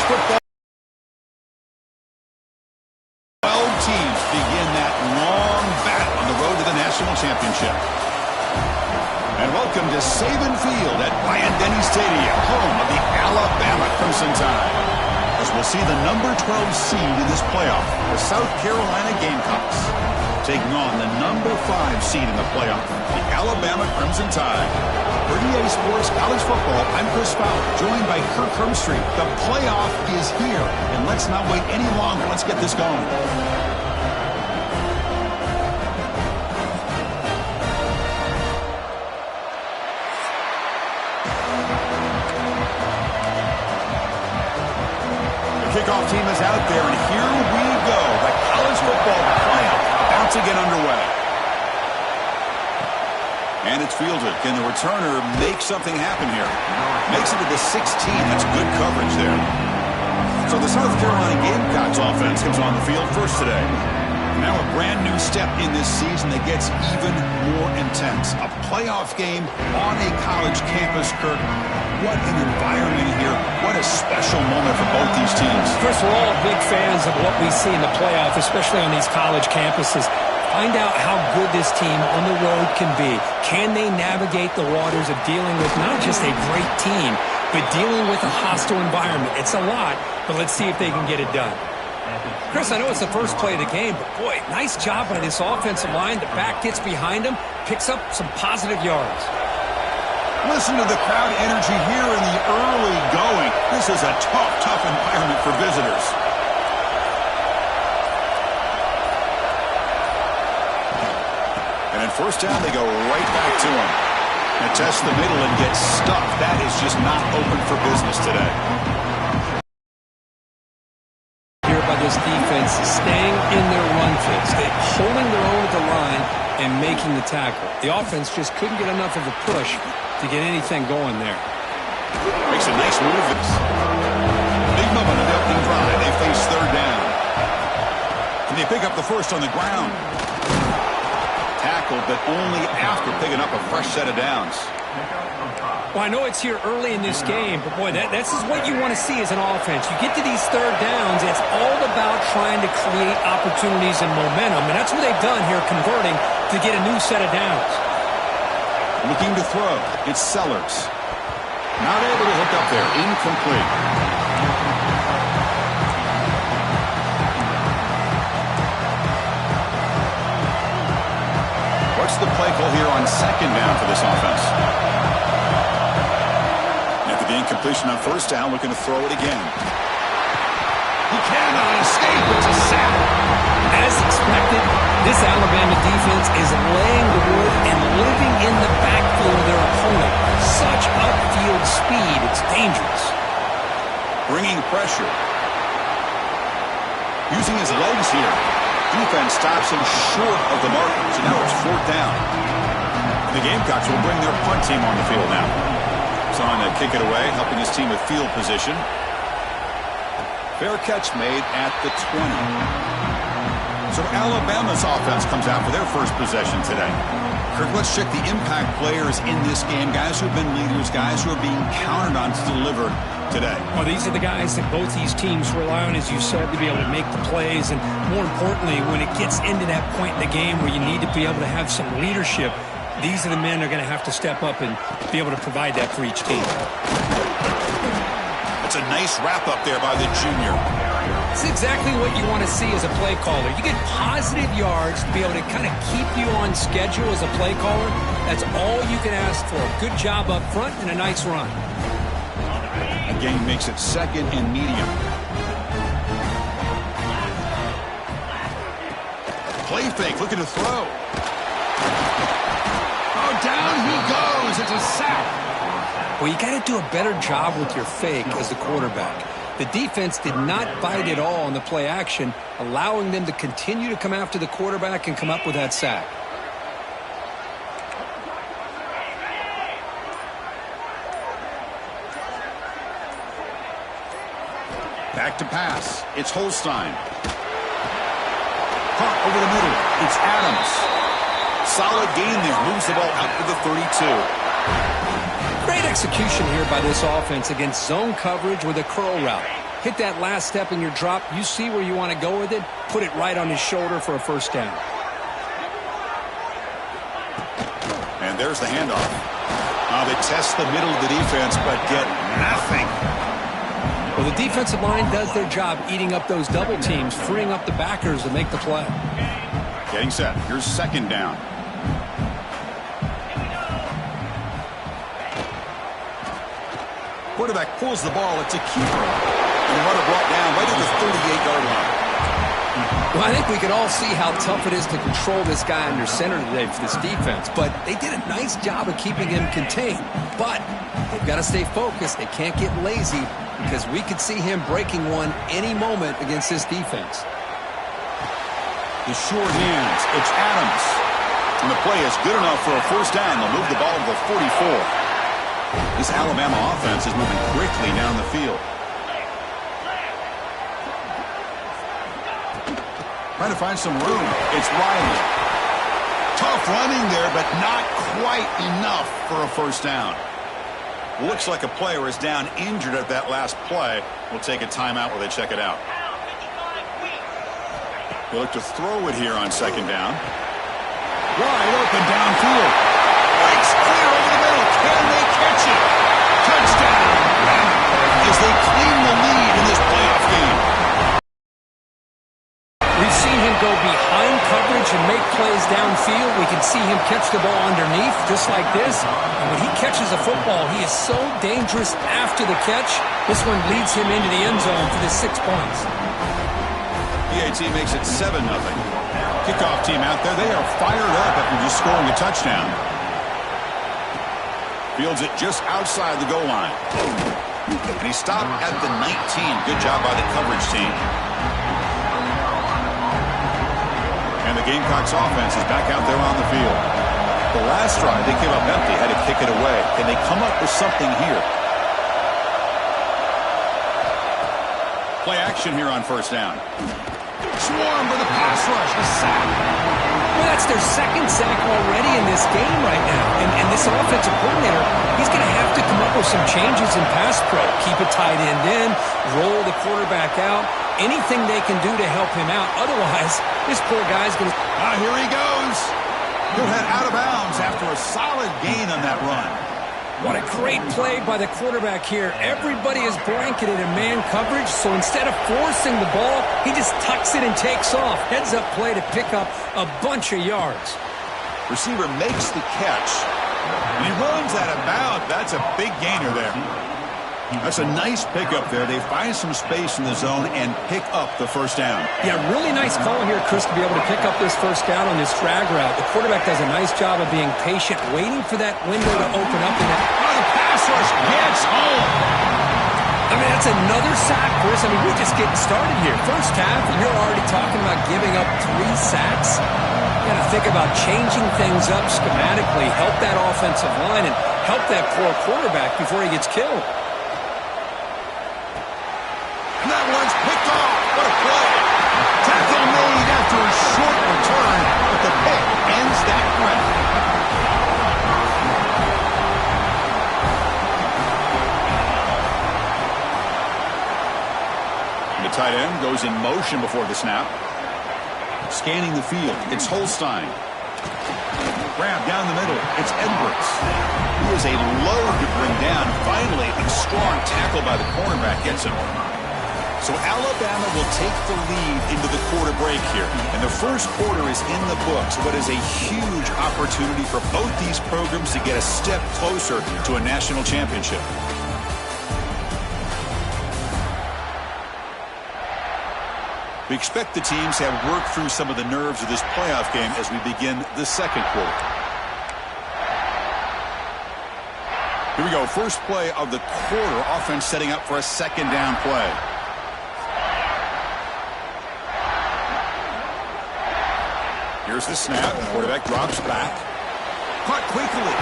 football. 12 teams begin that long battle on the road to the national championship. And welcome to Saban Field at Bryant-Denny Stadium, home of the Alabama Crimson Tide. As we'll see the number 12 seed in this playoff, the South Carolina Gamecocks, taking on the number 5 seed in the playoff, the Alabama Crimson Tide. For EA Sports College Football, I'm Chris Fowler, joined by Kirk Hermstreet. The playoff is here, and let's not wait any longer. Let's get this going. Kickoff team is out there, and here we go. The college football playoff about to get underway. And it's fielded. Can the returner make something happen here? Makes it to the 16. That's good coverage there. So the South Carolina Gamecocks offense comes on the field first today. Now a brand new step in this season that gets even more intense. A playoff game on a college campus, Kirk. What an environment here. What a special moment for both these teams. First, we're all big fans of what we see in the playoff, especially on these college campuses. Find out how good this team on the road can be. Can they navigate the waters of dealing with not just a great team, but dealing with a hostile environment? It's a lot, but let's see if they can get it done. Chris, I know it's the first play of the game, but boy, nice job by this offensive line. The back gets behind him, picks up some positive yards. Listen to the crowd energy here in the early going. This is a tough environment for visitors. And in first down, they go right back to him. And test the middle and get stuffed. That is just not open for business today. Here by this defense, staying in their run fits. They're holding their own at the line and making the tackle. The offense just couldn't get enough of a push to get anything going there. Makes a nice move. Big moment of the opening drive. They face third down. And they pick up the first on the ground. Tackled, but only after picking up a fresh set of downs. Well, I know it's here early in this game, but boy, this is what you want to see as an offense. You get to these third downs, it's all about trying to create opportunities and momentum, and that's what they've done here, converting to get a new set of downs. Looking to throw. It's Sellers. Not able to hook up there. Incomplete. What's the play call here on second down for this offense? After the incompletion on first down, looking to throw it again. He cannot escape. It's a sack. As expected, this Alabama defense is laying the wood and living in the backfield of their opponent. Such upfield speed, it's dangerous. Bringing pressure. Using his legs here. Defense stops him short of the mark. So now it's fourth down. The Gamecocks will bring their punt team on the field now. Trying to kick it away, helping his team with field position. Fair catch made at the 20. So Alabama's offense comes out for their first possession today. Kirk, let's check the impact players in this game. Guys who have been leaders, guys who are being counted on to deliver today. Well, these are the guys that both these teams rely on, as you said, to be able to make the plays. And more importantly, when it gets into that point in the game where you need to be able to have some leadership, these are the men that are going to have to step up and be able to provide that for each team. It's a nice wrap up there by the junior. It's exactly what you want to see as a play caller. You get positive yards to be able to kind of keep you on schedule as a play caller. That's all you can ask for. Good job up front and a nice run. Again, makes it second and medium. Play fake, looking to throw. Oh, down he goes. It's a sack. Well, you got to do a better job with your fake as the quarterback. The defense did not bite at all on the play action, allowing them to continue to come after the quarterback and come up with that sack. Back to pass. It's Holstein. Caught over the middle. It's Adams. Solid gain there. Moves the ball out to the 32. Great execution here by this offense against zone coverage with a curl route. Hit that last step in your drop. You see where you want to go with it. Put it right on his shoulder for a first down. And there's the handoff. They test the middle of the defense, but get nothing. Well, the defensive line does their job eating up those double teams, freeing up the backers to make the play. Getting set. Here's second down. Quarterback pulls the ball. It's a keeper. And the runner brought down right at the 38-yard line. Well, I think we can all see how tough it is to control this guy under center today for this defense. But they did a nice job of keeping him contained. But they've got to stay focused. They can't get lazy because we could see him breaking one any moment against this defense. The short hands. It's Adams. And the play is good enough for a first down. They'll move the ball to the 44. This Alabama offense is moving quickly down the field. Trying to find some room. It's Riley. Tough running there, but not quite enough for a first down. Looks like a player is down injured at that last play. We'll take a timeout while they check it out. They look to throw it here on second down. Wide open downfield. Breaks clear over the middle. Can they catch it? Touchdown. As they claim the lead in this playoff game. We've seen him go behind coverage and make plays downfield. We can see him catch the ball underneath, just like this. And when he catches a football, he is so dangerous after the catch. This one leads him into the end zone for the 6 points. PAT makes it 7-0. Kickoff team out there. They are fired up after just scoring a touchdown. Fields it just outside the goal line. And he stopped at the 19. Good job by the coverage team. And the Gamecocks offense is back out there on the field. The last drive, they came up empty, had to kick it away. Can they come up with something here? Play action here on first down. Swarm with a pass rush, a sack. Well, that's their second sack already in this game right now. And this offensive coordinator, he's going to have to come up with some changes in pass pro. Keep a tight end in, roll the quarterback out. Anything they can do to help him out. Otherwise, this poor guy's going to... Here he goes. He'll head out of bounds after a solid gain on that run. What a great play by the quarterback here. Everybody is blanketed in man coverage, so instead of forcing the ball, he just tucks it and takes off. Heads-up play to pick up a bunch of yards. Receiver makes the catch, and he runs out of bounds. That's a big gainer there. That's a nice pickup there. They find some space in the zone and pick up the first down. Yeah, really nice call here, Chris, to be able to pick up this first down on this drag route. The quarterback does a nice job of being patient, waiting for that window to open up. And the pass rush gets home. I mean, that's another sack, Chris. I mean, we're just getting started here. First half, and you're already talking about giving up 3 sacks. You got to think about changing things up schematically, help that offensive line, and help that poor quarterback before he gets killed. That one's picked off. What a play. Tackle made after a short return, but the pick ends that run. The tight end goes in motion before the snap. Scanning the field. It's Holstein. Grab down the middle. It's Edwards. He is a load to bring down. Finally, a strong tackle by the cornerback gets him. So Alabama will take the lead into the quarter break here. And the first quarter is in the books, but is a huge opportunity for both these programs to get a step closer to a national championship. We expect the teams to have worked through some of the nerves of this playoff game as we begin the second quarter. Here we go. First play of the quarter. Offense setting up for a second down play. Here's the snap. Quarterback drops back. Caught quickly.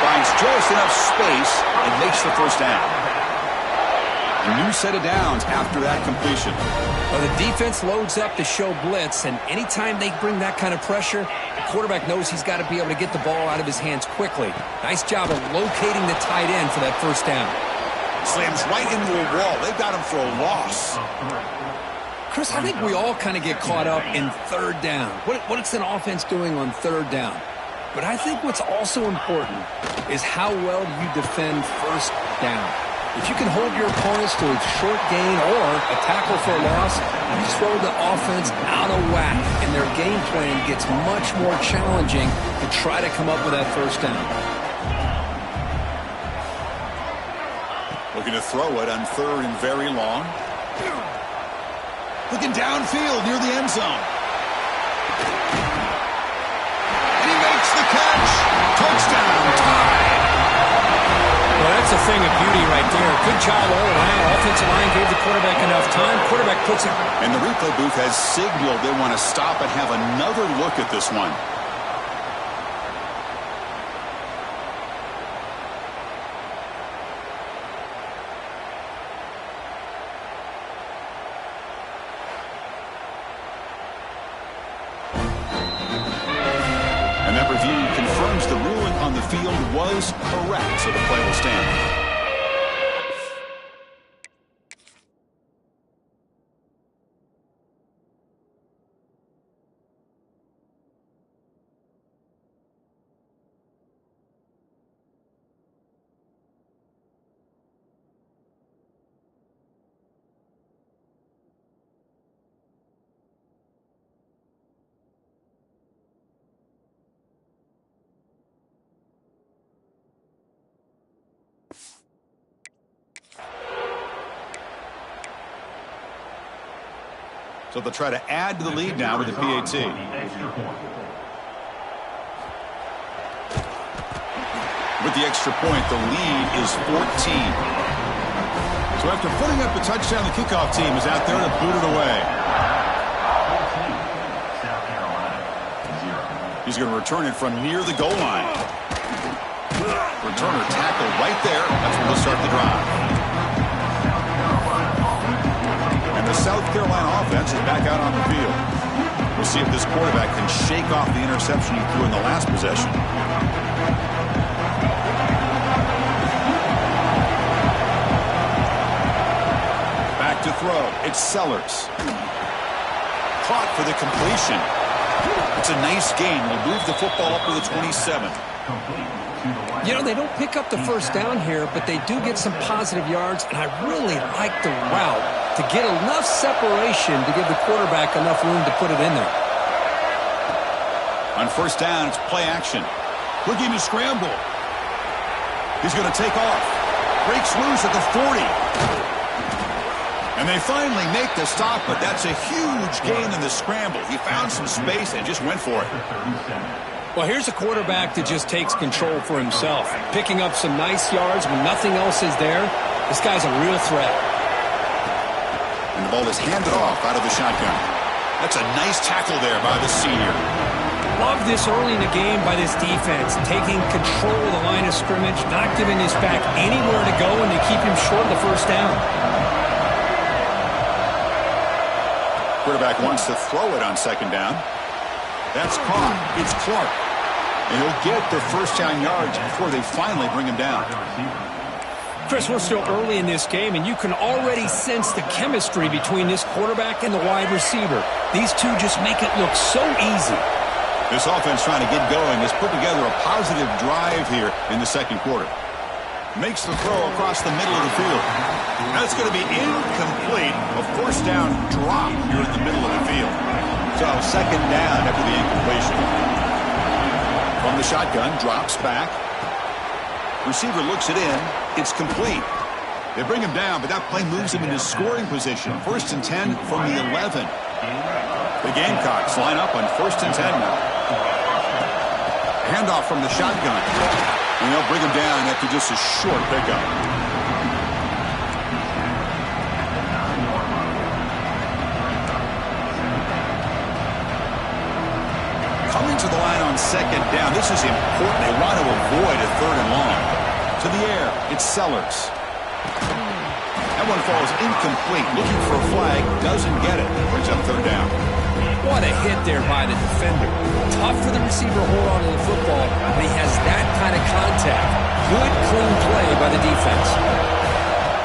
Finds just enough space and makes the first down. A new set of downs after that completion. Well, the defense loads up to show blitz, and anytime they bring that kind of pressure, the quarterback knows he's got to be able to get the ball out of his hands quickly. Nice job of locating the tight end for that first down. Slams right into a wall. They've got him for a loss. Chris, I think we all kind of get caught up in third down. What's an offense doing on third down? But I think what's also important is how well you defend first down. If you can hold your opponents to a short gain or a tackle for a loss, you throw the offense out of whack, and their game plan gets much more challenging to try to come up with that first down. Looking to throw it on third and very long. Looking downfield near the end zone. And he makes the catch. Touchdown, tie. Well, that's a thing of beauty right there. Good job all around. Offensive line gave the quarterback enough time. Quarterback puts it. And the replay booth has signaled they want to stop and have another look at this one. And that review confirms the ruling on the field was correct, so the play will stand. So they'll try to add to the lead now with the PAT. With the extra point, the lead is 14. So after putting up a touchdown, the kickoff team is out there to boot it away. He's going to return it from near the goal line. Returner tackled right there. That's where they'll start the drive. And the South Carolina offense is back out on the field. We'll see if this quarterback can shake off the interception he threw in the last possession. Back to throw. It's Sellers. Caught for the completion. It's a nice gain. We'll move the football up to the 27. You know, they don't pick up the first down here, but they do get some positive yards, and I really like the route to get enough separation to give the quarterback enough room to put it in there. On first down, it's play action. Looking to scramble. He's going to take off. Breaks loose at the 40. And they finally make the stop, but that's a huge gain in the scramble. He found some space and just went for it. Well, here's a quarterback that just takes control for himself, picking up some nice yards when nothing else is there. This guy's a real threat. And the ball is handed off out of the shotgun. That's a nice tackle there by the senior. Love this early in the game by this defense, taking control of the line of scrimmage, not giving his back anywhere to go, and to keep him short of the first down. Quarterback wants to throw it on second down. That's caught. It's Clark. And he'll get the first down yards before they finally bring him down. Chris, we're still early in this game, and you can already sense the chemistry between this quarterback and the wide receiver. These two just make it look so easy. This offense trying to get going has put together a positive drive here in the second quarter. Makes the throw across the middle of the field. That's going to be incomplete. A force down drop here in the middle of the field. So second down after the incompletion. From the shotgun, drops back. Receiver looks it in. It's complete. They bring him down, but that play moves him into scoring position. First and 10 from the 11. The Gamecocks line up on first and 10 now. Handoff from the shotgun. And they'll bring him down after just a short pickup. Coming to the line on second down. This is important. They want to avoid a third and long. To the air, it's Sellers. That one falls incomplete. Looking for a flag, doesn't get it. Brings up third down. What a hit there by the defender. Tough for the receiver to hold on to the football, but he has that kind of contact. Good, clean play by the defense.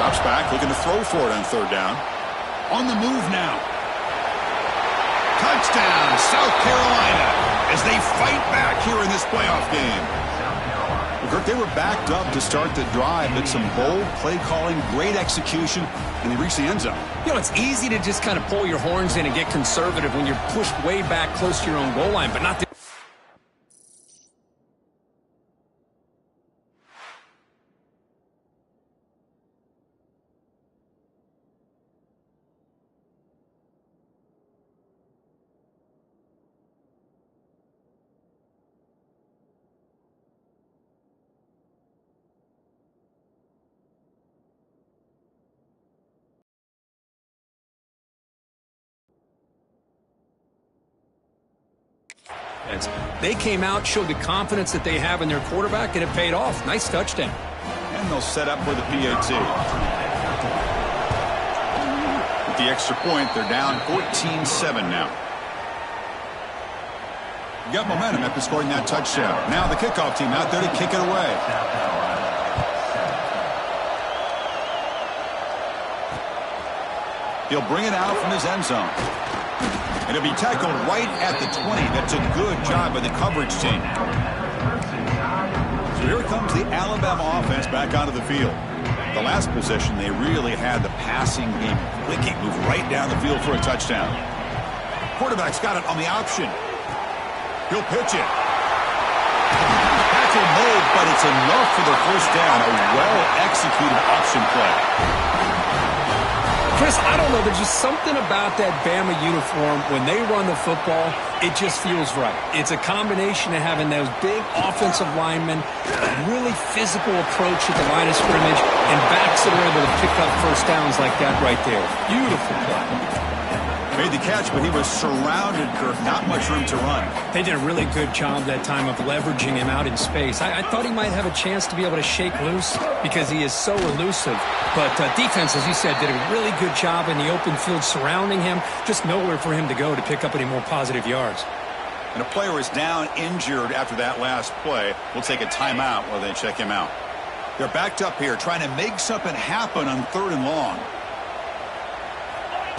Drops back, looking to throw for it on third down. On the move now. Touchdown, South Carolina, as they fight back here in this playoff game. Well, Kirk, they were backed up to start the drive, but some bold play calling, great execution, and they reached the end zone. You know, it's easy to just kind of pull your horns in and get conservative when you're pushed way back close to your own goal line, but not the They came out, showed the confidence that they have in their quarterback, and it paid off. Nice touchdown. And they'll set up for the PAT. With the extra point, they're down 14-7 now. Got momentum after scoring that touchdown. Now the kickoff team out there to kick it away. He'll bring it out from his end zone. And it'll be tackled right at the 20. That's a good job by the coverage team. So here comes the Alabama offense back onto the field. The last possession, they really had the passing game clicking. Move right down the field for a touchdown. Quarterback's got it on the option. He'll pitch it. Tackle made, but it's enough for the first down. A well-executed option play. Chris, I don't know. There's just something about that Bama uniform. When they run the football, it just feels right. It's a combination of having those big offensive linemen, a really physical approach at the line of scrimmage, and backs that are able to pick up first downs like that right there. Beautiful play. Made the catch, but he was surrounded, Kirk. Not much room to run. They did a really good job that time of leveraging him out in space. I thought he might have a chance to be able to shake loose because he is so elusive. But defense, as you said, did a really good job in the open field surrounding him. Just nowhere for him to go to pick up any more positive yards. And a player is down injured after that last play. We'll take a timeout while they check him out. They're backed up here trying to make something happen on 3rd and long.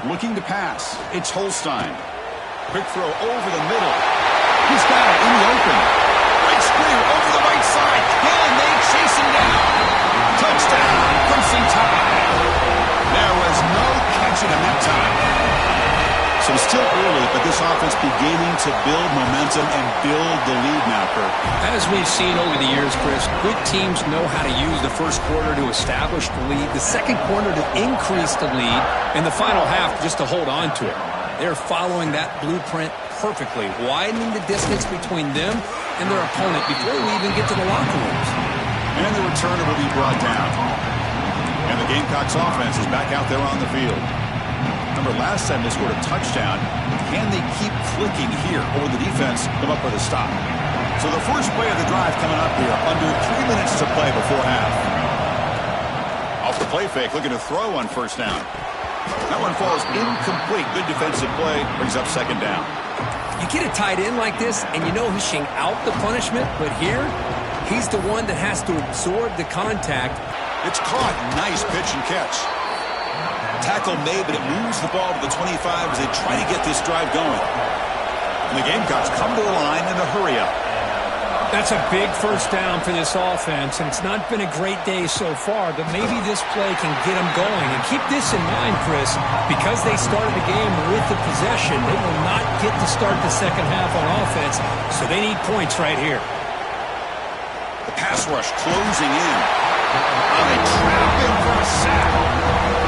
Looking to pass. It's Holstein. Quick throw over the middle. He's got it in the open. Right screen over the right side. Hill and they chase him down. Touchdown, Crimson Tide. There was no catching him that time. So it's still early, but this offense beginning to build momentum and build the lead now, Kirk. As we've seen over the years, Chris, good teams know how to use the first quarter to establish the lead, the second quarter to increase the lead, and the final half just to hold on to it. They're following that blueprint perfectly, widening the distance between them and their opponent before we even get to the locker rooms. And the returner will be brought down. And the Gamecocks offense is back out there on the field. Remember, last time they scored a touchdown. Can they keep clicking here, or will the defense come up with a stop? So the first play of the drive coming up here, under 3 minutes to play before half. Off the play fake, looking to throw on first down. That one falls incomplete. Good defensive play, brings up second down. You get a tight end like this, and you know he's dishing out the punishment, but here, he's the one that has to absorb the contact. It's caught. Nice pitch and catch. Tackle made, but it moves the ball to the 25 as they try to get this drive going. And the Gamecocks come to the line in a hurry up. That's a big first down for this offense, and it's not been a great day so far, but maybe this play can get them going. And keep this in mind, Chris, because they started the game with the possession, they will not get to start the second half on offense, so they need points right here. The pass rush closing in. Oh, they trap him for a sack.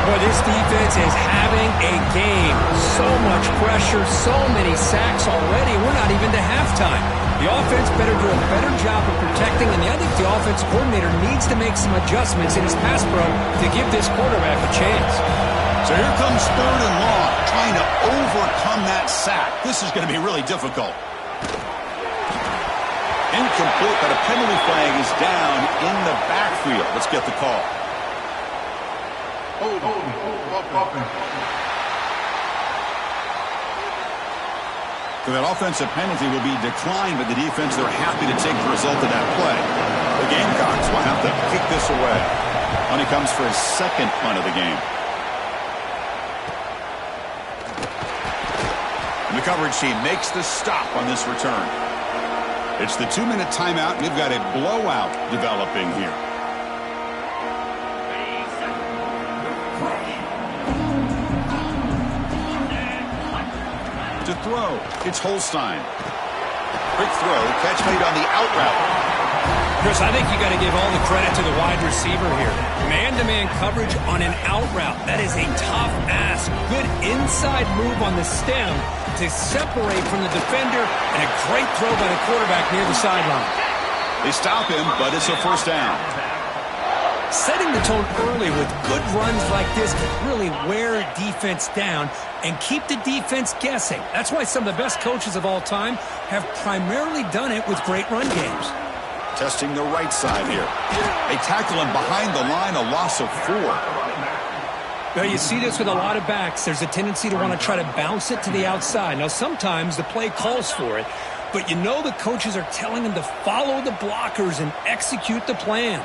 Boy, this defense is having a game. So much pressure, so many sacks already. We're not even to halftime. The offense better do a better job of protecting, and I think the offense coordinator needs to make some adjustments in his pass pro to give this quarterback a chance. So here comes 3rd and long, trying to overcome that sack. This is going to be really difficult. Incomplete, but a penalty flag is down in the backfield. Let's get the call. So that offensive penalty will be declined by the defense. They're happy to take the result of that play. The Gamecocks will have to kick this away. And he comes for his second punt of the game. And the coverage team makes the stop on this return. It's the 2-minute timeout, and we've got a blowout developing here. To throw, it's Holstein. Quick throw, catch made on the out route. Chris, I think you got to give all the credit to the wide receiver here. Man-to-man coverage on an out route. That is a tough ask. Good inside move on the stem to separate from the defender, and a great throw by the quarterback near the sideline. They stop him, but it's a first down. Setting the tone early with good runs like this really wear defense down and keep the defense guessing. That's why some of the best coaches of all time have primarily done it with great run games. Testing the right side here. They tackle him behind the line, a loss of 4. Now, you see this with a lot of backs. There's a tendency to want to try to bounce it to the outside. Now, sometimes the play calls for it, but you know the coaches are telling them to follow the blockers and execute the plan.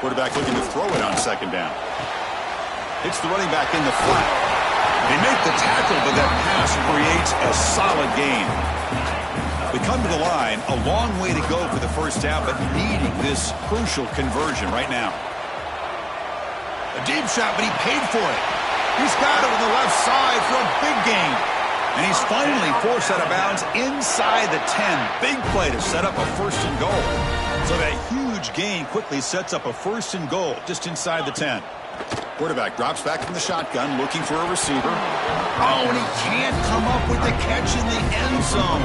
Quarterback looking to throw it on second down. Hits the running back in the flat. They make the tackle, but that pass creates a solid gain. We come to the line, a long way to go for the first down, but needing this crucial conversion right now. A deep shot, but he paid for it. He's got it on the left side for a big gain. And he's finally forced out of bounds inside the 10. Big play to set up a first and goal. So that huge gain quickly sets up a first and goal just inside the 10. Quarterback drops back from the shotgun, looking for a receiver. Oh, and he can't come up with the catch in the end zone.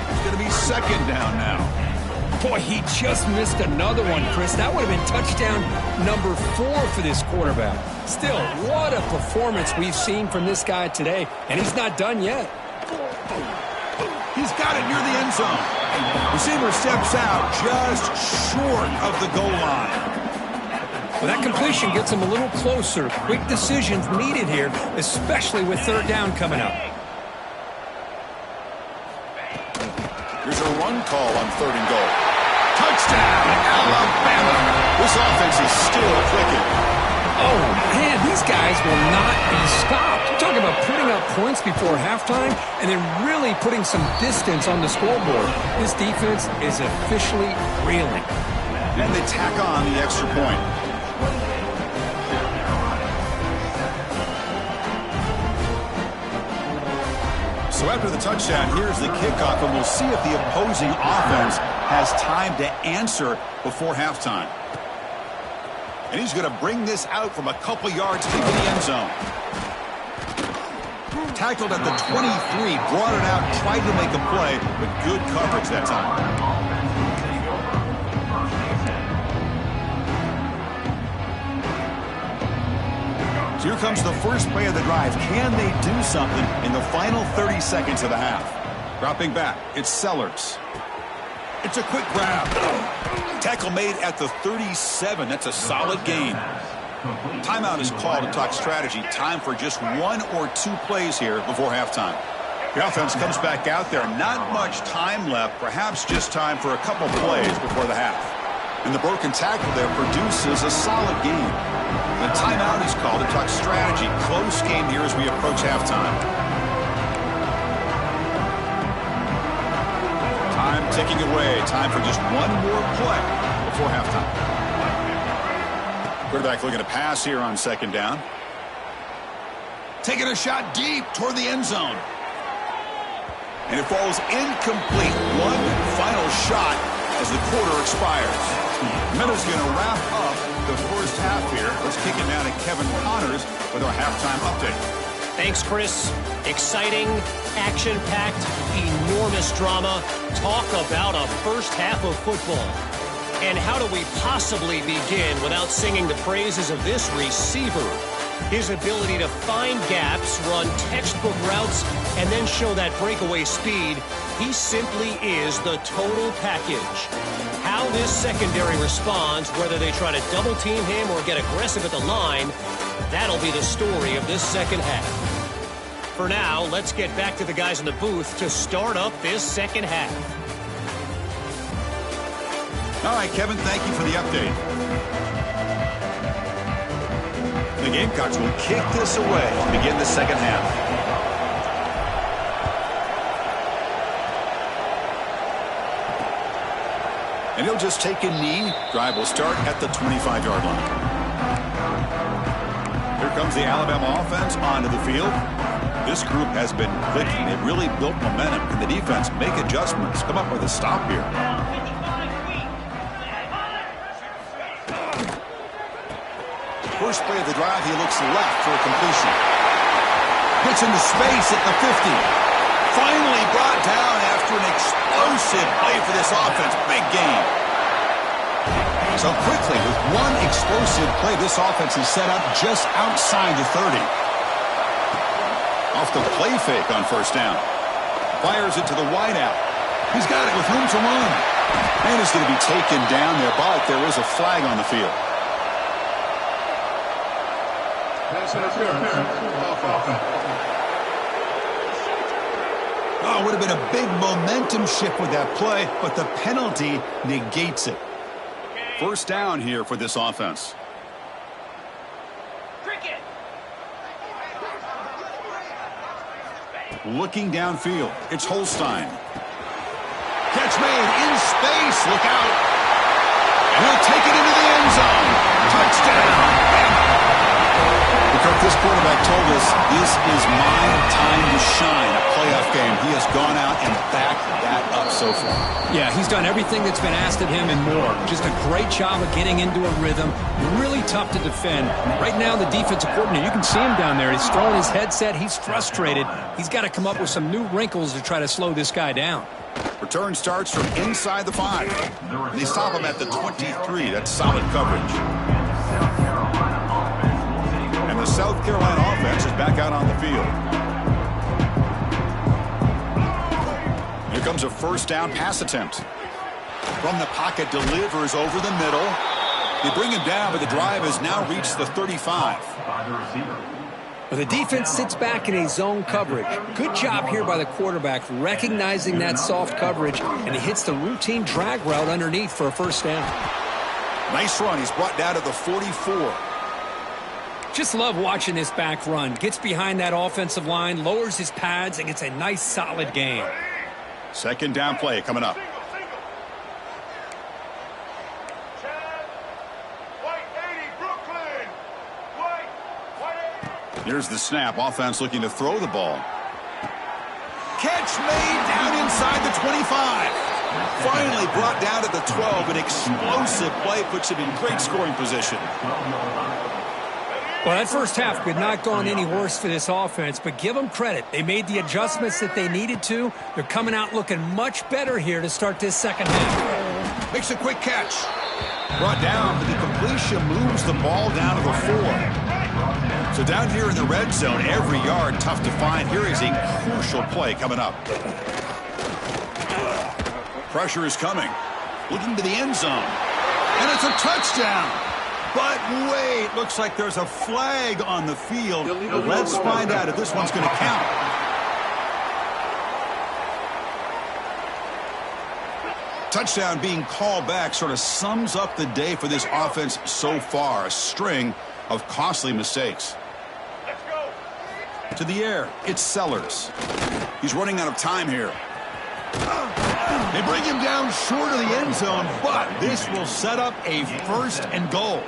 It's going to be second down now. Boy, he just missed another one, Chris. That would have been touchdown number 4 for this quarterback. Still, what a performance we've seen from this guy today, and he's not done yet. He's got it near the end zone. Receiver steps out just short of the goal line. Well, that completion gets him a little closer. Quick decisions needed here, especially with third down coming up. Here's a run call on third and goal. Touchdown, Alabama. This offense is still clicking. Oh, man, these guys will not be stopped. You're talking about putting up points before halftime and then really putting some distance on the scoreboard. This defense is officially reeling. And they tack on the extra point. So after the touchdown, here's the kickoff, and we'll see if the opposing offense has time to answer before halftime. And he's going to bring this out from a couple yards into the end zone. Tackled at the 23, brought it out, tried to make a play, but good coverage that time. So here comes the first play of the drive. Can they do something in the final 30 seconds of the half? Dropping back, it's Sellers. It's a quick grab. Tackle made at the 37. That's a solid gain. Timeout is called to talk strategy. Time for just 1 or 2 plays here before halftime. The offense comes back out there. Not much time left. Perhaps just time for a couple plays before the half. And the broken tackle there produces a solid gain. The timeout is called to talk strategy. Close game here as we approach halftime. Time ticking away. Time for just 1 more play before halftime. Quarterback looking to pass here on second down. Taking a shot deep toward the end zone. And it falls incomplete. One final shot as the quarter expires. Meadows going to wrap up the first half here. Let's kick it down to Kevin Connors with our halftime update. Thanks, Chris. Exciting, action-packed, enormous drama. Talk about a first half of football. And how do we possibly begin without singing the praises of this receiver? His ability to find gaps, run textbook routes, and then show that breakaway speed. He simply is the total package. How this secondary responds, whether they try to double team him or get aggressive at the line, that'll be the story of this second half. For now, let's get back to the guys in the booth to start up this second half. All right, Kevin, thank you for the update. Gamecocks will kick this away to begin the second half. And he'll just take a knee. Drive will start at the 25-yard line. Here comes the Alabama offense onto the field. This group has been clicking. They've really built momentum. Can the defense make adjustments? Come up with a stop here. First play of the drive, he looks left for a completion. Gets into space at the 50. Finally brought down after an explosive play for this offense. Big game. So quickly, with one explosive play, this offense is set up just outside the 30. Off the play fake on first down. Fires it to the wideout. He's got it with room to run. And is going to be taken down there, but there is a flag on the field. Oh, it would have been a big momentum shift with that play, but the penalty negates it. First down here for this offense. Looking downfield, it's Holstein. Catch made in space, look out. And he'll take it into the end zone. Touchdown. This quarterback told us this is my time to shine, a playoff game. He has gone out and backed that up so far. Yeah, he's done everything that's been asked of him and more. Just a great job of getting into a rhythm. Really tough to defend. Right now, the defensive coordinator, you can see him down there. He's throwing his headset. He's frustrated. He's got to come up with some new wrinkles to try to slow this guy down. Return starts from inside the 5. They stop him at the 23. That's solid coverage. And the South Carolina offense is back out on the field. Here comes a first down pass attempt. From the pocket, delivers over the middle. They bring him down, but the drive has now reached the 35. Well, the defense sits back in a zone coverage. Good job here by the quarterback, recognizing that soft coverage, and he hits the routine drag route underneath for a first down. Nice run. He's brought down to the 44. Just love watching this back run. Gets behind that offensive line, lowers his pads, and gets a nice, solid gain. Second down play coming up. Here's the snap. Offense looking to throw the ball. Catch made down inside the 25. Finally brought down to the 12. An explosive play puts him in great scoring position. Well, that first half could not gone any worse for this offense, but give them credit. They made the adjustments that they needed to. They're coming out looking much better here to start this second half. Makes a quick catch. Brought down, but the completion moves the ball down to the 4. So down here in the red zone, every yard tough to find. Here is a crucial play coming up. Pressure is coming. Looking to the end zone. And it's a touchdown. But wait, looks like there's a flag on the field. Let's find out if this one's going to count. Touchdown being called back sort of sums up the day for this offense so far. A string of costly mistakes. Let's go. To the air, it's Sellers. He's running out of time here. They bring him down short of the end zone, but this will set up a first and goal.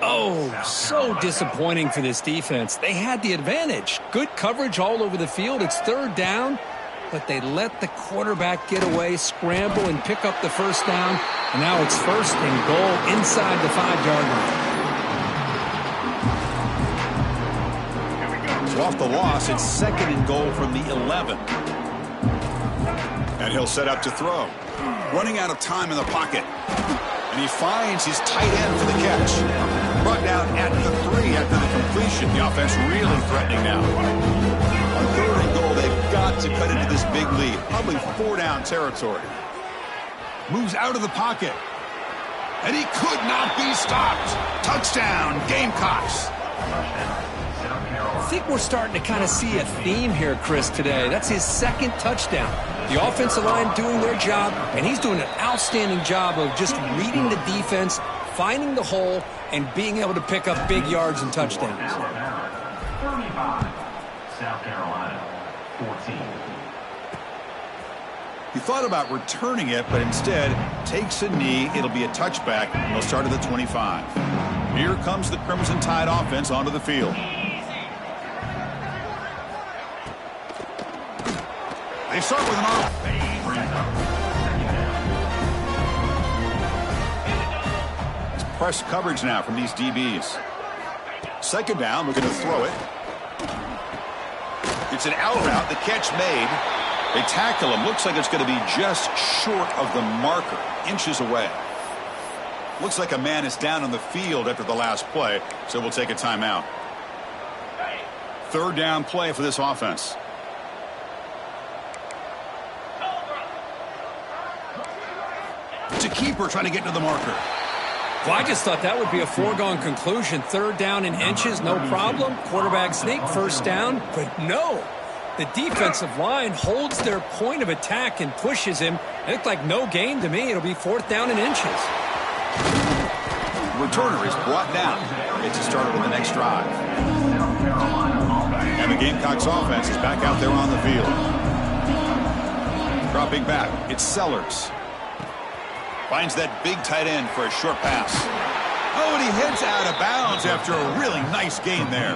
Oh, so disappointing for this defense. They had the advantage. Good coverage all over the field. It's third down, but they let the quarterback get away, scramble, and pick up the first down. And now it's first and goal inside the 5-yard line. So off the loss, it's second and goal from the 11. And he'll set up to throw. Running out of time in the pocket. And he finds his tight end for the catch. Brought down at the 3 after the completion. The offense really threatening now. On third and goal, they've got to cut into this big lead. Probably 4-down territory. Moves out of the pocket. And he could not be stopped. Touchdown, Gamecocks. I think we're starting to kind of see a theme here, Chris, today. That's his second touchdown. The offensive line doing their job, and he's doing an outstanding job of just reading the defense, finding the hole, and being able to pick up big yards and touchdowns. 35, South Carolina, 14. He thought about returning it, but instead takes a knee. It'll be a touchback, and they'll start at the 25. Here comes the Crimson Tide offense onto the field. They start with an off. It's press coverage now from these DBs. Second down, we're going to throw it. It's an out route, the catch made. They tackle him. Looks like it's going to be just short of the marker, inches away. Looks like a man is down on the field after the last play, so we'll take a timeout. Third down play for this offense. It's a keeper trying to get to the marker. Well, I just thought that would be a foregone conclusion. Third down in inches, no problem. Quarterback sneak, first down. But no, the defensive line holds their point of attack and pushes him. It looked like no gain to me. It'll be fourth down in inches. Returner is brought down. It's started with the next drive. And the Gamecocks offense is back out there on the field. Dropping back, it's Sellers. Finds that big tight end for a short pass. Oh, and he heads out of bounds after a really nice gain there.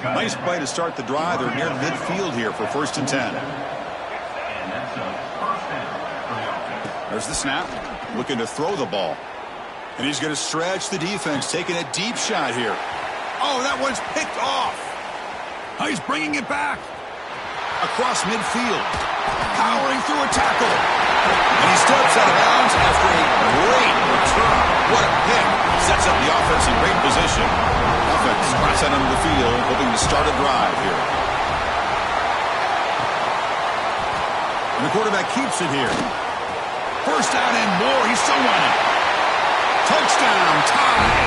Nice play to start the drive. They're near midfield here for 1st and 10. There's the snap. Looking to throw the ball. And he's going to stretch the defense, taking a deep shot here. Oh, that one's picked off. Oh, he's bringing it back. Across midfield. Powering through a tackle. And he steps out of bounds after a great return. What a pick. Sets up the offense in great position. Offense cross out onto the field, hoping to start a drive here. And the quarterback keeps it here. First down and more. He's still running. Touchdown, Tide.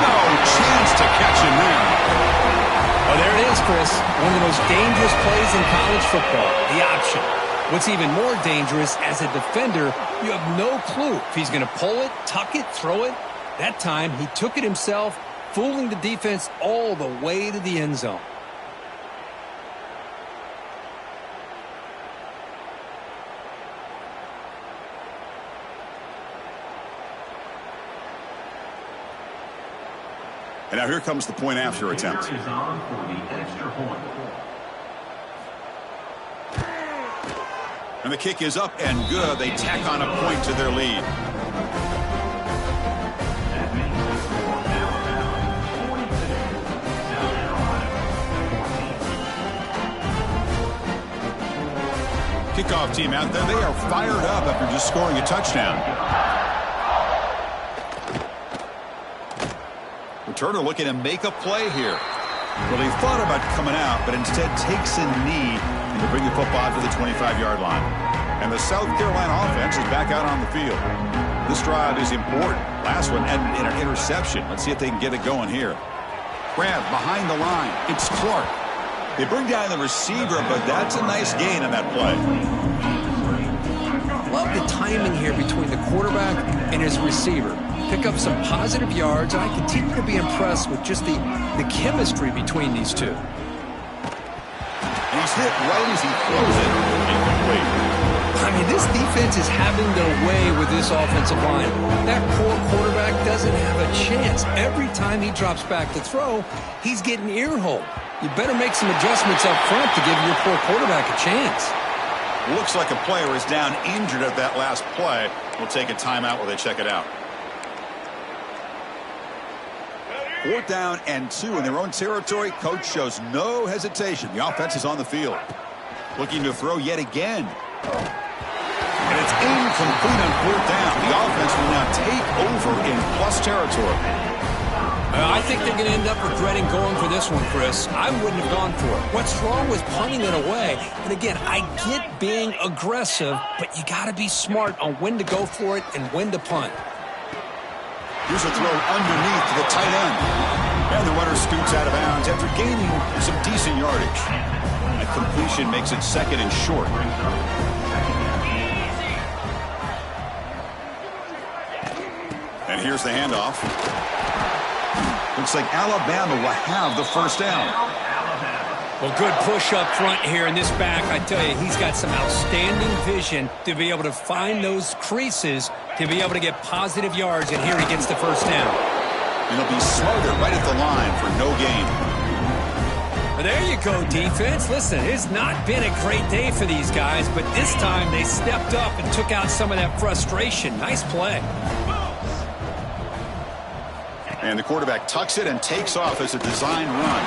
No chance to catch him there. Oh, there it is, Chris. One of the most dangerous plays in college football, the option. What's even more dangerous, as a defender, you have no clue if he's going to pull it, tuck it, throw it. That time, he took it himself, fooling the defense all the way to the end zone. And now here comes the point after attempt. And the kick is up and good. They tack on a point to their lead. Kickoff team out there. They are fired up after just scoring a touchdown. Returner looking to make a play here. Well, he thought about coming out, but instead takes a knee to bring the football to the 25-yard line. And the South Carolina offense is back out on the field. This drive is important. Last one ended in an interception. Let's see if they can get it going here. Grab behind the line. It's Clark. They bring down the receiver, but that's a nice gain on that play. Love the timing here between the quarterback and his receiver. Pick up some positive yards, and I continue to be impressed with just the chemistry between these two. And he's hit right as he throws it. Incomplete. I mean, this defense is having their way with this offensive line. That poor quarterback doesn't have a chance. Every time he drops back to throw, he's getting ear-holed. You better make some adjustments up front to give your poor quarterback a chance. Looks like a player is down injured at that last play. We'll take a timeout while they check it out. 4th down and 2 in their own territory. Coach shows no hesitation. The offense is on the field. Looking to throw yet again. And it's incomplete on 4th down. The offense will now take over in plus territory. I think they're going to end up regretting going for this one, Chris. I wouldn't have gone for it. What's wrong with punting it away? And again, I get being aggressive, but you got to be smart on when to go for it and when to punt. Here's a throw underneath to the tight end. And the runner scoots out of bounds after gaining some decent yardage. A completion makes it 2nd and short. And here's the handoff. Looks like Alabama will have the first down. Well, good push up front here in this back. I tell you, he's got some outstanding vision to be able to find those creases to be able to get positive yards, and here he gets the first down. And he'll be smothered right at the line for no gain. Well, there you go, defense. Listen, it's not been a great day for these guys, but this time they stepped up and took out some of that frustration. Nice play. And the quarterback tucks it and takes off as a design run.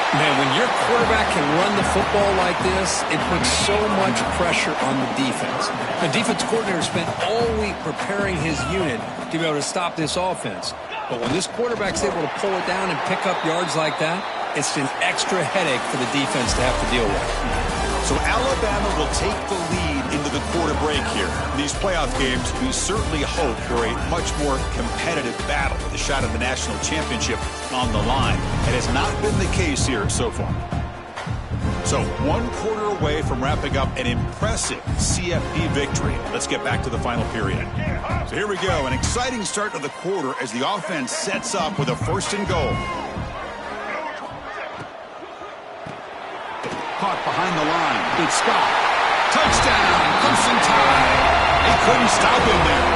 Man, when your quarterback can run the football like this, it puts so much pressure on the defense. The defense coordinator spent all week preparing his unit to be able to stop this offense. But when this quarterback's able to pull it down and pick up yards like that, it's an extra headache for the defense to have to deal with. So Alabama will take the lead into the quarter break here. In these playoff games, we certainly hope for a much more competitive battle with a shot at the national championship on the line. It has not been the case here so far. So 1 quarter away from wrapping up an impressive CFB victory. Let's get back to the final period. So here we go, an exciting start to the quarter as the offense sets up with a 1st and goal. Caught behind the line. It's Scott. Touchdown, Crimson Tide. They couldn't stop him there.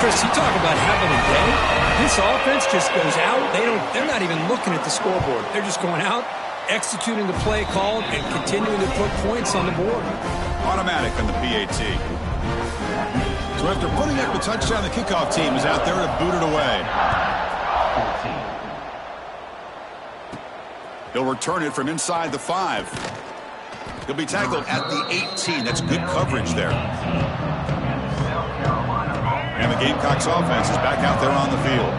Chris, you talk about having a day. This offense just goes out. They're not even looking at the scoreboard. They're just going out, executing the play called, and continuing to put points on the board. Automatic on the PAT. So after putting up a touchdown, the kickoff team is out there to boot it away. He'll return it from inside the 5. He'll be tackled at the 18. That's good coverage there. And the Gamecocks offense is back out there on the field.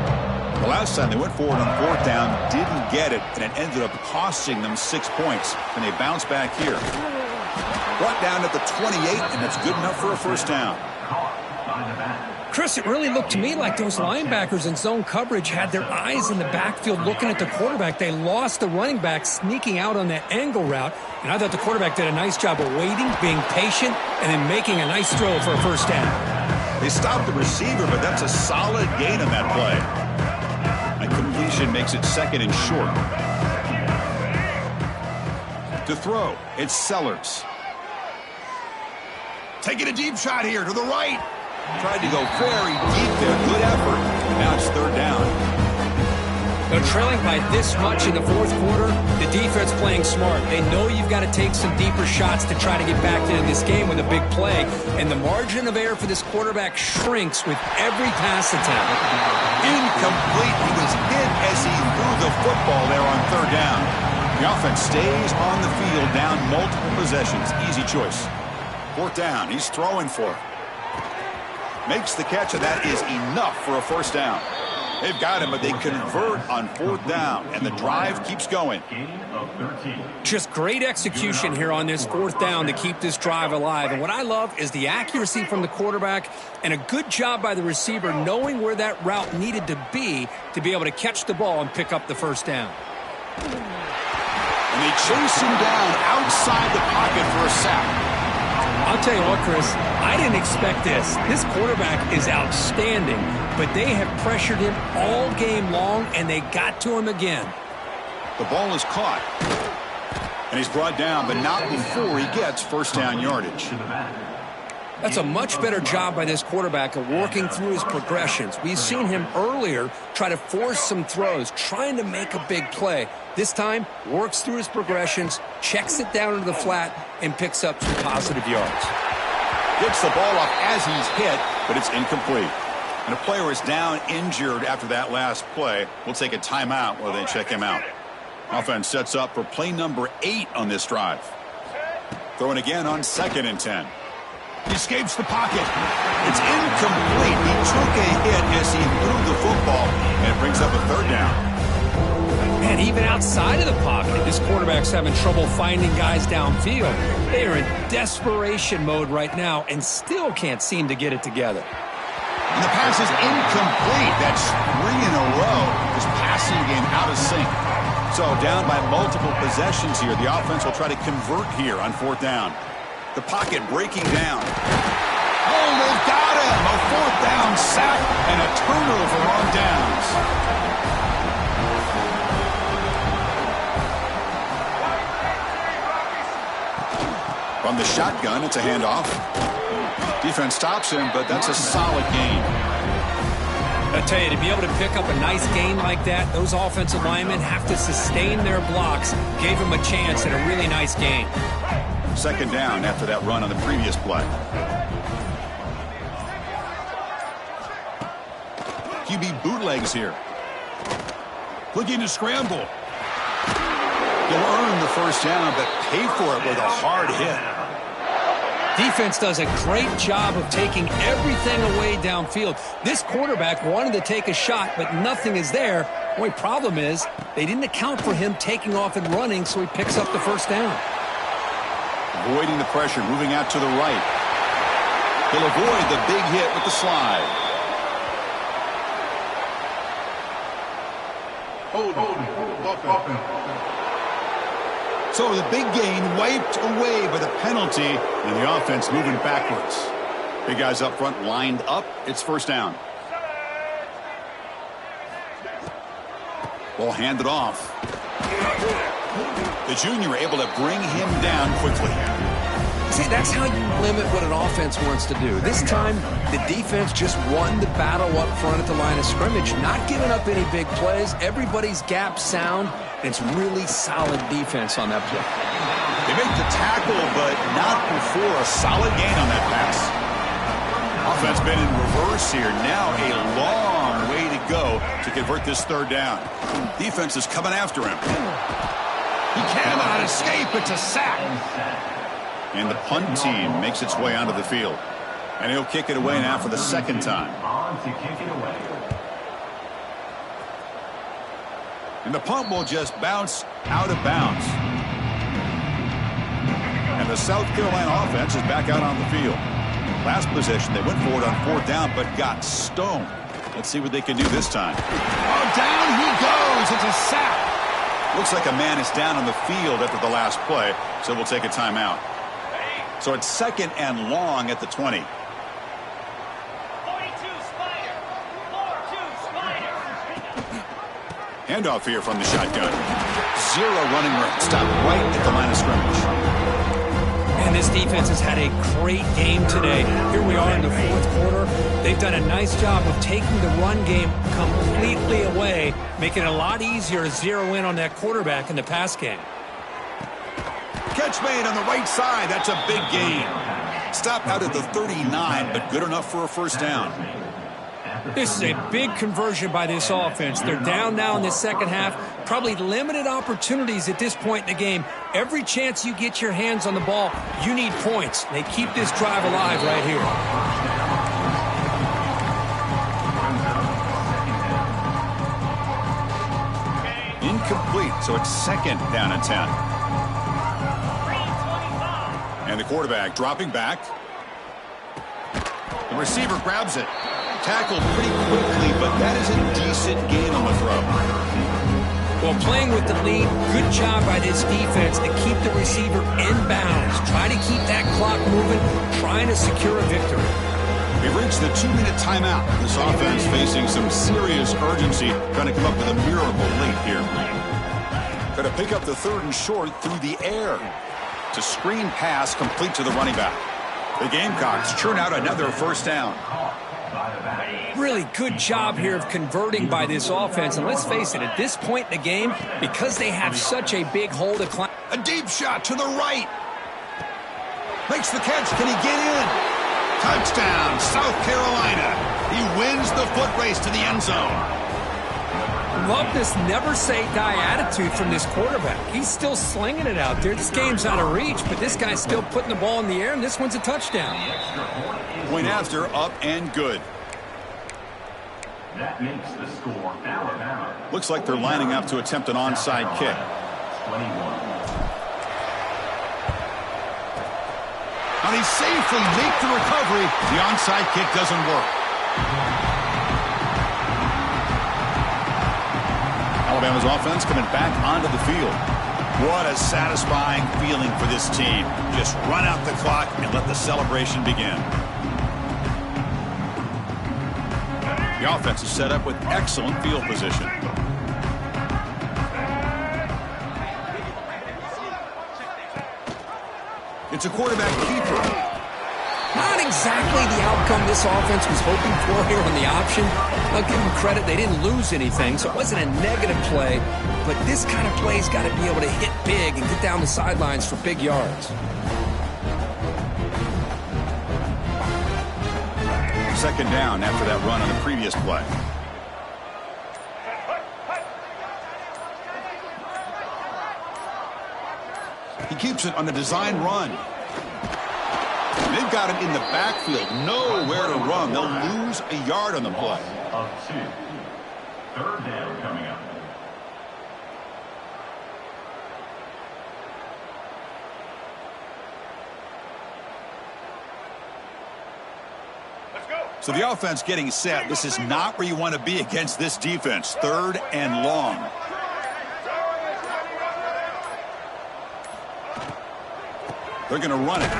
The last time they went forward on 4th down, didn't get it, and it ended up costing them 6 points. And they bounce back here. Brought down at the 28, and that's good enough for a 1st down. Chris, it really looked to me like those linebackers in zone coverage had their eyes in the backfield looking at the quarterback. They lost the running back sneaking out on that angle route, and I thought the quarterback did a nice job of waiting, being patient, and then making a nice throw for a 1st down. They stopped the receiver, but that's a solid gain on that play. A completion makes it 2nd and short. To throw, it's Sellers. Taking a deep shot here to the right. Tried to go very deep there. Good effort. Now it's 3rd down. They're trailing by this much in the 4th quarter. The defense playing smart. They know you've got to take some deeper shots to try to get back into this game with a big play. And the margin of error for this quarterback shrinks with every pass attempt. Incomplete. He was hit as he threw the football there on 3rd down. The offense stays on the field down multiple possessions. Easy choice. 4th down. He's throwing for it. Makes the catch, and that is enough for a 1st down. They've got him, but they convert on 4th down, and the drive keeps going. Just great execution here on this 4th down to keep this drive alive. And what I love is the accuracy from the quarterback and a good job by the receiver knowing where that route needed to be able to catch the ball and pick up the 1st down. And they chase him down outside the pocket for a sack. I'll tell you what, Chris, I didn't expect this. This quarterback is outstanding, but they have pressured him all game long, and they got to him again. The ball is caught, and he's brought down, but not before he gets 1st down yardage. That's a much better job by this quarterback of working through his progressions. We've seen him earlier try to force some throws, trying to make a big play. This time, works through his progressions, checks it down into the flat, and picks up some positive yards. Gets the ball off as he's hit, but it's incomplete. And a player is down injured after that last play. We'll take a timeout while they check him out. Offense sets up for play number 8 on this drive. Throwing again on 2nd and 10. He escapes the pocket. It's incomplete. He took a hit as he threw the football, and it brings up a 3rd down. And even outside of the pocket, this quarterback's having trouble finding guys downfield. They are in desperation mode right now and still can't seem to get it together. And the pass is incomplete. That's 3 in a row. This passing game out of sync. So down by multiple possessions here. The offense will try to convert here on 4th down. The pocket breaking down. Oh, they've got him. A 4th down sack and a turnover on downs. From the shotgun, it's a handoff. Defense stops him, but that's a solid gain. I tell you, to be able to pick up a nice gain like that, those offensive linemen have to sustain their blocks. Gave him a chance at a really nice gain. Second down after that run on the previous play. QB bootlegs here. Looking to scramble. He'll earn the first down, but pay for it with a hard hit. Defense does a great job of taking everything away downfield. This quarterback wanted to take a shot, but nothing is there. The only problem is they didn't account for him taking off and running, so he picks up the first down. Avoiding the pressure, moving out to the right. He'll avoid the big hit with the slide. So the big gain wiped away by the penalty, and the offense moving backwards. Big guys up front lined up. It's first down. Ball handed off. The junior able to bring him down quickly. See, that's how you limit what an offense wants to do. This time, the defense just won the battle up front at the line of scrimmage, not giving up any big plays. Everybody's gap sound. It's really solid defense on that play. They make the tackle, but not before a solid gain on that pass. Offense been in reverse here. Now a long way to go to convert this third down. Defense is coming after him. He cannot escape. It's a sack. And the punt team makes its way onto the field. And he'll kick it away now for the second time. On to kick it away. And the punt will just bounce out of bounds. And the South Carolina offense is back out on the field. Last possession, they went for it on fourth down, but got stoned. Let's see what they can do this time. Oh, down he goes. It's a sack. Looks like a man is down on the field after the last play, so we'll take a timeout. So it's second and long at the 20. 42 Spider. 4-2 Spider. Handoff here from the shotgun. Zero running room. Stop right at the line of scrimmage. And this defense has had a great game today. Here we are in the fourth quarter. They've done a nice job of taking the run game completely away, making it a lot easier to zero in on that quarterback in the pass game. Catch made on the right side. That's a big gain. Stop out at the 39, but good enough for a first down. This is a big conversion by this offense. They're down now in the second half. Probably limited opportunities at this point in the game. Every chance you get your hands on the ball, you need points. They keep this drive alive right here. Incomplete, so it's second down and 10. And the quarterback dropping back. The receiver grabs it. Tackled pretty quickly, but that is a decent gain on the throw. Well, playing with the lead, good job by this defense to keep the receiver in bounds. Try to keep that clock moving, trying to secure a victory. We've reached the 2-minute timeout. This offense facing some serious urgency, trying to come up with a miracle late here. Going to pick up the third and short through the air. It's a screen pass complete to the running back. The Gamecocks churn out another first down. Really good job here of converting by this offense. And let's face it, at this point in the game, because they have such a big hole to climb. A deep shot to the right. Makes the catch. Can he get in? Touchdown, South Carolina. He wins the foot race to the end zone. Love this never-say-die attitude from this quarterback. He's still slinging it out there. This game's out of reach, but this guy's still putting the ball in the air, and this one's a touchdown. Point after, up and good. That makes the score Alabama. Looks like they're lining up to attempt an onside kick. 21. And he safely makes the recovery. The onside kick doesn't work. Alabama's offense coming back onto the field. What a satisfying feeling for this team. Just run out the clock and let the celebration begin. The offense is set up with excellent field position. It's a quarterback keeper. Not exactly the outcome this offense was hoping for here on the option. I'll give them credit, they didn't lose anything, so it wasn't a negative play. But this kind of play's got to be able to hit big and get down the sidelines for big yards. Second down after that run on the previous play. He keeps it on the design run. They've got him in the backfield, nowhere to run. They'll lose a yard on the play. Of 2. Third down coming up. So the offense getting set. This is not where you want to be against this defense. Third and long. They're going to run it.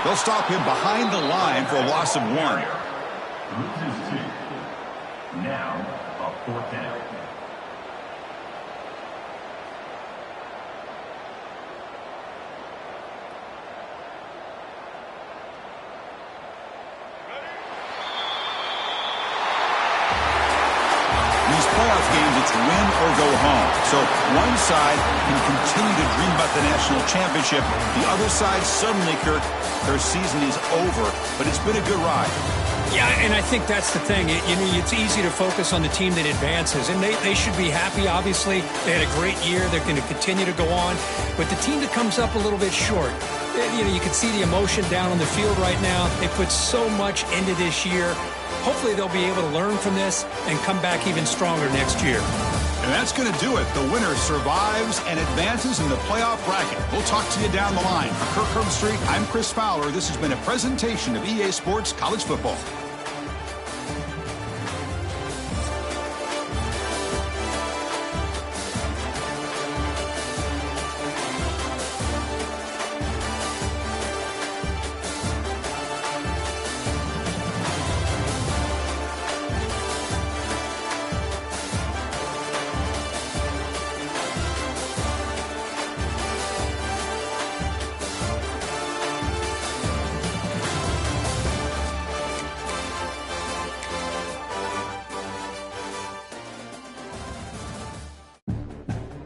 They'll stop him behind the line for a loss of 1. Loses 2. Now, a 4th down. These playoff games, it's win or go home. So one side can continue to dream about the national championship. The other side, suddenly, Kirk, their season is over. But it's been a good ride. Yeah, and I think that's the thing. It's easy to focus on the team that advances, and they should be happy, obviously. They had a great year. They're going to continue to go on. But the team that comes up a little bit short, you can see the emotion down on the field right now. They put so much into this year. Hopefully they'll be able to learn from this and come back even stronger next year. And that's going to do it. The winner survives and advances in the playoff bracket. We'll talk to you down the line. For Kirk Herbstreit, I'm Chris Fowler. This has been a presentation of EA Sports College Football.